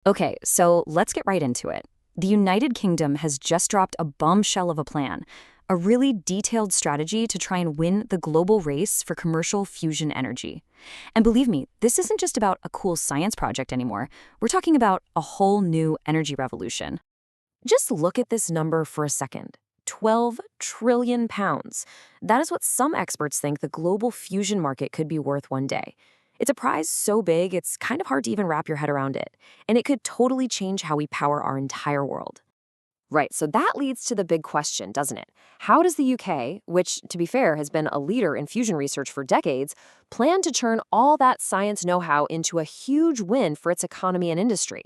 Okay, so let's get right into it. The United Kingdom has just dropped a bombshell of a plan, a really detailed strategy to try and win the global race for commercial fusion energy. And believe me, this isn't just about a cool science project anymore. We're talking about a whole new energy revolution. Just look at this number for a second. 12 trillion pounds. That is what some experts think the global fusion market could be worth one day. It's a prize so big, it's kind of hard to even wrap your head around it. And it could totally change how we power our entire world. Right, so that leads to the big question, doesn't it? How does the UK, which, to be fair, has been a leader in fusion research for decades, plan to turn all that science know-how into a huge win for its economy and industry?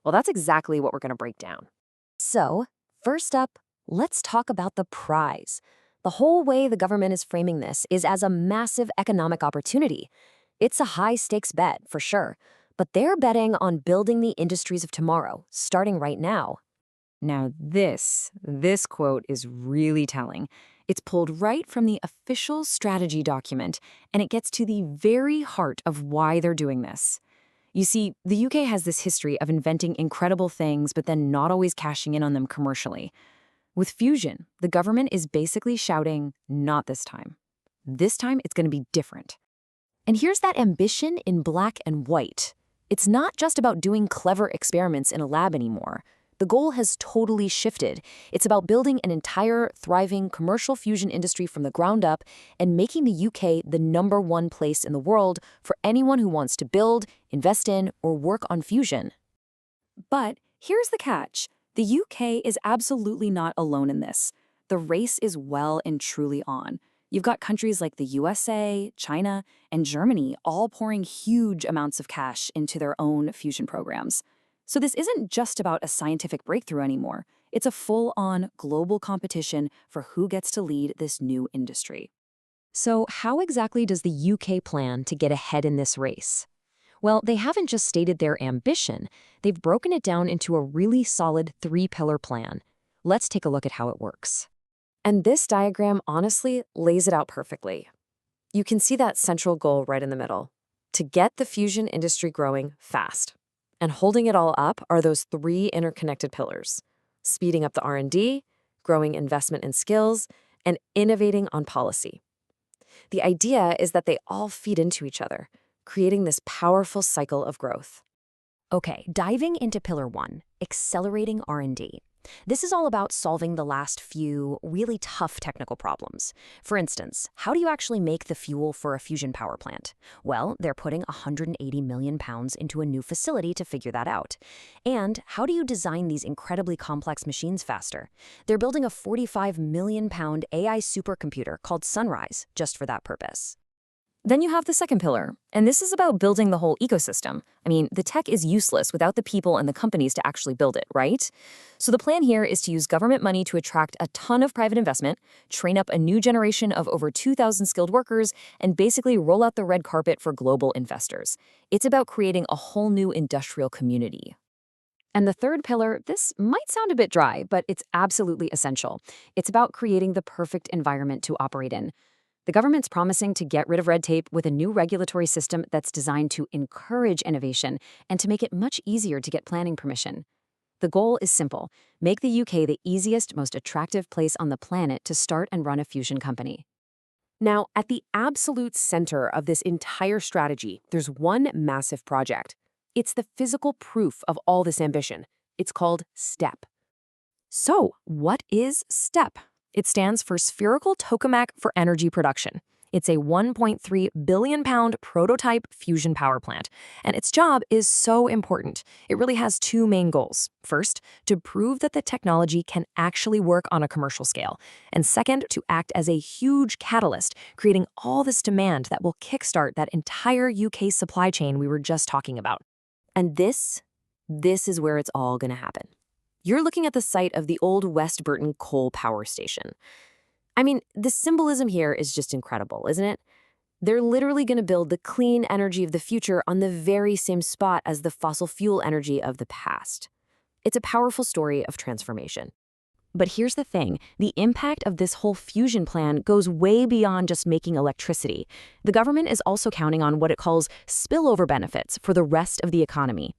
Well, that's exactly what we're going to break down. So, first up, let's talk about the prize. The whole way the government is framing this is as a massive economic opportunity. It's a high-stakes bet, for sure, but they're betting on building the industries of tomorrow, starting right now. Now, this quote is really telling. It's pulled right from the official strategy document, and it gets to the very heart of why they're doing this. You see, the UK has this history of inventing incredible things, but then not always cashing in on them commercially. With fusion, the government is basically shouting, not this time. This time, it's going to be different. And here's that ambition in black and white. It's not just about doing clever experiments in a lab anymore. The goal has totally shifted. It's about building an entire, thriving commercial fusion industry from the ground up and making the UK the #1 place in the world for anyone who wants to build, invest in, or work on fusion. But here's the catch. The UK is absolutely not alone in this. The race is well and truly on. You've got countries like the USA, China, and Germany all pouring huge amounts of cash into their own fusion programs. So this isn't just about a scientific breakthrough anymore. It's a full-on global competition for who gets to lead this new industry. So how exactly does the UK plan to get ahead in this race? Well, they haven't just stated their ambition. They've broken it down into a really solid 3-pillar plan. Let's take a look at how it works. And this diagram honestly lays it out perfectly. You can see that central goal right in the middle, to get the fusion industry growing fast. And holding it all up are those 3 interconnected pillars: speeding up the R&D, growing investment in skills, and innovating on policy. The idea is that they all feed into each other, creating this powerful cycle of growth. Okay, diving into Pillar 1, accelerating R&D. This is all about solving the last few really tough technical problems. For instance, how do you actually make the fuel for a fusion power plant? Well, they're putting £180 million into a new facility to figure that out. And how do you design these incredibly complex machines faster? They're building a £45 million AI supercomputer called Sunrise just for that purpose. Then you have the second pillar, and this is about building the whole ecosystem. I mean, the tech is useless without the people and the companies to actually build it, right? So the plan here is to use government money to attract a ton of private investment, train up a new generation of over 2,000 skilled workers, and basically roll out the red carpet for global investors. It's about creating a whole new industrial community. And the third pillar, this might sound a bit dry, but it's absolutely essential. It's about creating the perfect environment to operate in. The government's promising to get rid of red tape with a new regulatory system that's designed to encourage innovation and to make it much easier to get planning permission. The goal is simple: make the UK the easiest, most attractive place on the planet to start and run a fusion company. Now, at the absolute center of this entire strategy, there's one massive project. It's the physical proof of all this ambition. It's called STEP. So, what is STEP? It stands for Spherical Tokamak for Energy Production. It's a £1.3 billion prototype fusion power plant, and its job is so important. It really has 2 main goals. First, to prove that the technology can actually work on a commercial scale, and second, to act as a huge catalyst, creating all this demand that will kickstart that entire UK supply chain we were just talking about. And this is where it's all going to happen. You're looking at the site of the old West Burton coal power station. I mean, the symbolism here is just incredible, isn't it? They're literally going to build the clean energy of the future on the very same spot as the fossil fuel energy of the past. It's a powerful story of transformation. But here's the thing, the impact of this whole fusion plan goes way beyond just making electricity. The government is also counting on what it calls spillover benefits for the rest of the economy.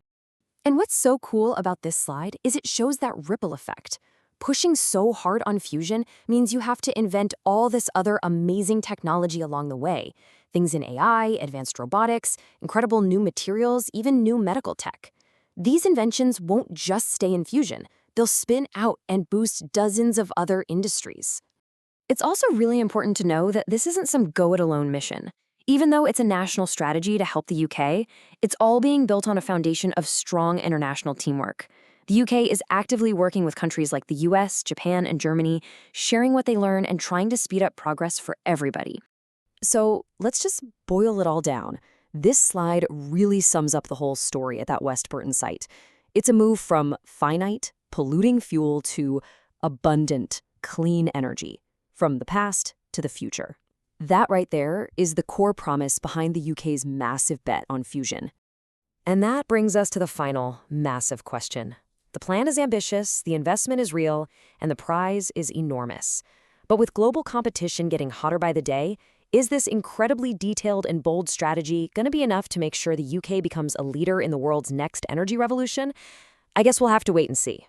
And what's so cool about this slide is it shows that ripple effect. Pushing so hard on fusion means you have to invent all this other amazing technology along the way. Things in AI, advanced robotics, incredible new materials, even new medical tech. These inventions won't just stay in fusion. They'll spin out and boost dozens of other industries. It's also really important to know that this isn't some go-it-alone mission. Even though it's a national strategy to help the UK, it's all being built on a foundation of strong international teamwork. The UK is actively working with countries like the US, Japan, and Germany, sharing what they learn and trying to speed up progress for everybody. So let's just boil it all down. This slide really sums up the whole story at that West Burton site. It's a move from finite, polluting fuel to abundant, clean energy, from the past to the future. That right there is the core promise behind the UK's massive bet on fusion. And that brings us to the final, massive question. The plan is ambitious, the investment is real, and the prize is enormous. But with global competition getting hotter by the day, is this incredibly detailed and bold strategy going to be enough to make sure the UK becomes a leader in the world's next energy revolution? I guess we'll have to wait and see.